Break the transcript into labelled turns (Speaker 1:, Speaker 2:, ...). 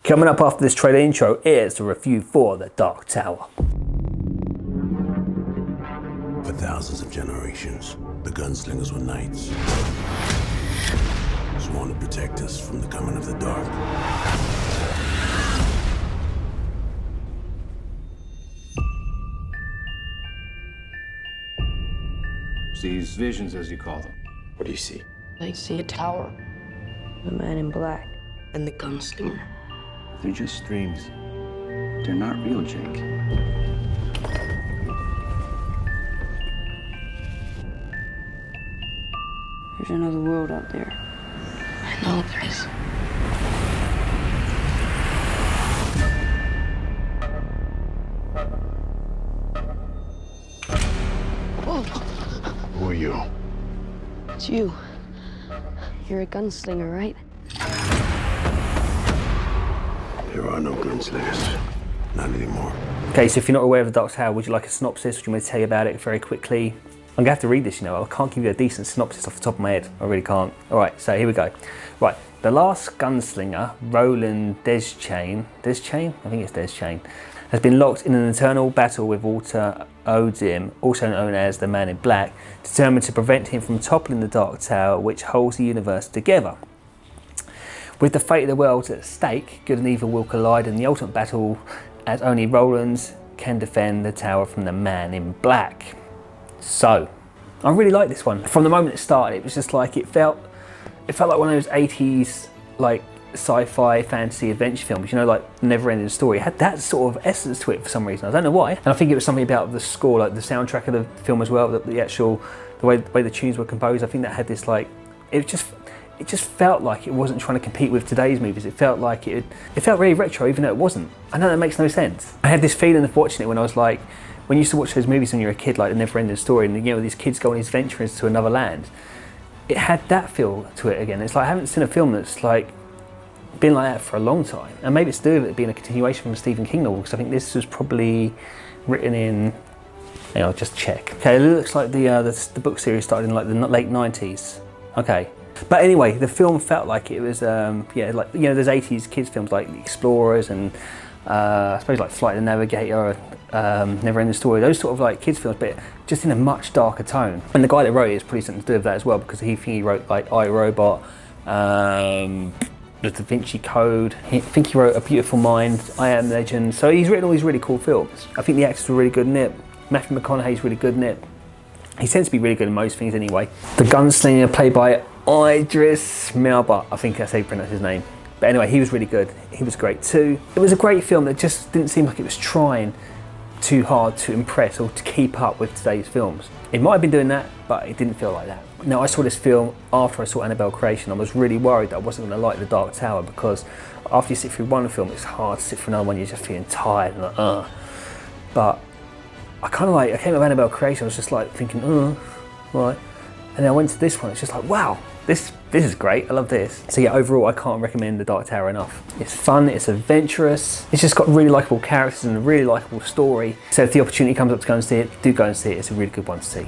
Speaker 1: Coming up after this trailer intro is the review for The Dark Tower.
Speaker 2: For thousands of generations, the gunslingers were knights, sworn to protect us from the coming of the dark.
Speaker 3: These visions, as you call them.
Speaker 4: What do you see?
Speaker 5: I see a tower, the man in black, and the gunslinger.
Speaker 3: They're just dreams. They're not real, Jake.
Speaker 5: There's another world out there. I know there is. Whoa!
Speaker 4: Who are you?
Speaker 5: It's you. You're a gunslinger, right?
Speaker 2: There are no gunslingers. Not anymore.
Speaker 1: Okay, so if you're not aware of The Dark Tower, would you like a synopsis? Would you want me to tell you about it very quickly? I'm gonna have to read this, you know. I can't give you a decent synopsis off the top of my head. I really can't. All right, so here we go. Right, the last gunslinger, Roland Deschain, I think it's Deschain, has been locked in an eternal battle with Walter Odin, also known as the Man in Black, determined to prevent him from toppling the Dark Tower, which holds the universe together. With the fate of the world at stake, good and evil will collide in the ultimate battle, as only Roland can defend the tower from the Man in Black. So, I really like this one. From the moment it started, it was just like, it felt like one of those 80s like sci-fi fantasy adventure films, you know, like Never Ending Story. It had that sort of essence to it for some reason. I don't know why. And I think it was something about the score, like the soundtrack of the film as well, the way the tunes were composed. I think that had this like, it just felt like it wasn't trying to compete with today's movies. It felt like it felt really retro, even though it wasn't. I know that makes no sense. I had this feeling of watching it when I was like, when you used to watch those movies when you were a kid, like the Never Ending Story, and you know, these kids go on these ventures to another land. It had that feel to it again. It's like I haven't seen a film that's like been like that for a long time. And maybe it's to do with it being a continuation from a Stephen King novel, because I think this was probably written in, hang on, I'll just check. Okay, it looks like the book series started in like the late 90s. Okay. But anyway, the film felt like it was, yeah, like, you know, there's 80s kids films like The Explorers and I suppose like Flight of the Navigator, Never Ending Story, those sort of like kids films, but just in a much darker tone. And the guy that wrote it is probably something to do with that as well, because he wrote like I, Robot, The Da Vinci Code. I think he wrote A Beautiful Mind, I Am Legend. So he's written all these really cool films. I think the actors were really good in it. Matthew McConaughey's really good in it. He tends to be really good in most things anyway. The gunslinger played by Idris Elba, I think that's how you pronounce his name. But anyway, he was really good. He was great too. It was a great film that just didn't seem like it was trying too hard to impress or to keep up with today's films. It might have been doing that, but it didn't feel like that. Now, I saw this film after I saw Annabelle Creation. I was really worried that I wasn't going to like The Dark Tower, because after you sit through one film, it's hard to sit through another one. You're just feeling tired and like, But I kind of like, I came with Annabelle Creation, I was just like thinking, right. And then I went to this one, it's just like, wow, this is great, I love this. So yeah, overall, I can't recommend The Dark Tower enough. It's fun, it's adventurous, it's just got really likeable characters and a really likeable story. So if the opportunity comes up to go and see it, do go and see it, it's a really good one to see.